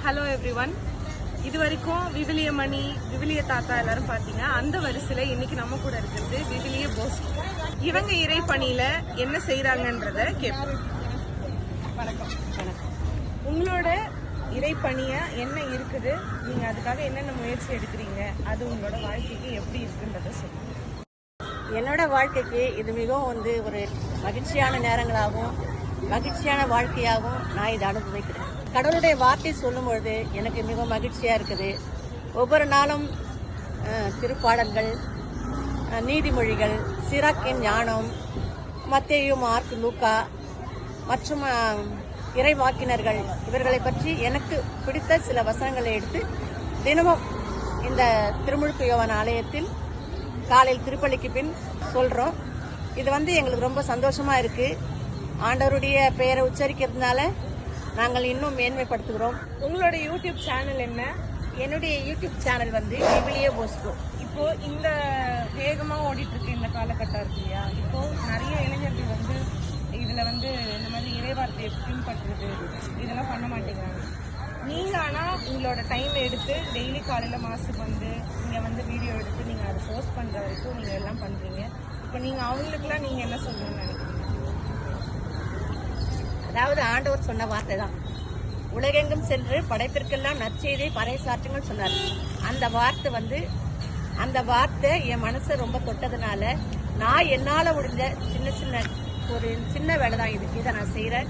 Hello everyone. இது வரைக்கும் விவிலிய மணி, விவிலிய தாத்தா எல்லாரும் பாத்தீங்க. அந்த வரிசையில இன்னைக்கு நம்ம கூட இருக்கிறது விவிலிய போஸ். இவங்க இறை பணியில என்ன செய்யறாங்கன்றத கேட்போம். வணக்கம். உங்களோட இறை பணியா என்ன இருக்குது, நீங்க அதுக்காக என்னென்ன முயற்சி எடுக்கிறீங்க, அது உங்களோட வாழ்க்கைக்கு எப்படி இருக்குன்றத சொல்லுங்க. என்னோட வாழ்க்கைக்கு இது மிகவும் ஒரு மகிழ்ச்சியான நேரங்களாகவும் மகிழ்ச்சியான வாழ்க்கையாகவும் நான் இதை அனுபவிக்கிறேன். கடவுளுடைய வார்த்தை சொல்லும் பொழுது எனக்கு மிக மகிழ்ச்சியா இருக்குது. ஒவ்வொரு நாளும் திருப்பாடல்கள், நீதிமொழிகள், சிராக்கின் ஞானம், மத்தேயு, மார்க், லூக்கா மற்றும் இறைவாக்கினர்கள் இவர்களை பற்றி எனக்கு பிடித்த சில வசனங்களை எடுத்து தினமும் இந்த திருமுழுக்கு யோவான் ஆலயத்தில் காலையில் திருப்பலிக்கு பின் சொல்றோம். இது எங்களுக்கு ரொம்ப சந்தோஷமா இருக்கு. ஆண்டவருடைய பெயரை உச்சரிக்கிறதுனால நாங்கள் இன்னும் மேன்மைப்படுத்துகிறோம். உங்களோட யூடியூப் சேனல் என்ன? என்னுடைய யூடியூப் சேனல் விவிலிய போஸ்கோ. இப்போ இந்த வேகமா ஓடிட்டு இருக்கு இந்த காலகட்டம் இருக்கு இல்லையா, இப்போ நிறைய இளைஞர்கள் இதுல இந்த மாதிரி இறைவார்த்தையை பின்பற்றுறது இதெல்லாம் பண்ண மாட்டேங்கிறாங்க. நீங்க ஆனா உங்களோட டைம் எடுத்து டெய்லி காலையில மாசுக்கு நீங்க வீடியோ எடுத்து நீங்க அதை போஸ்ட் பண்ற வரைக்கும் நீங்க எல்லாம் பண்றீங்க. இப்போ நீங்க அவங்களுக்குலாம் நீங்க என்ன சொல்லணும்னு நினைக்கிறீங்க? அதாவது ஆண்டவர் சொன்ன வார்த்தை தான், உலகெங்கும் சென்று படைப்பிற்கெல்லாம் நற்செய்தியை பறைசாற்றுங்கள் சொன்னார். அந்த வார்த்தை என் மனசை ரொம்ப தொட்டதுனால நான் என்னால முடிஞ்ச சின்ன வேலை தான் இதை நான் செய்யறேன்.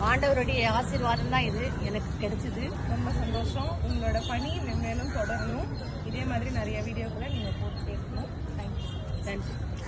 ஆண்டவருடைய ஆசீர்வாதம் தான் இது எனக்கு கிடைச்சது. ரொம்ப சந்தோஷம். உங்களோட பணி மென்மேலும் தொடரணும். இதே மாதிரி நிறைய வீடியோக்களை நீங்க போட்டு கேட்கணும். தேங்க்யூ.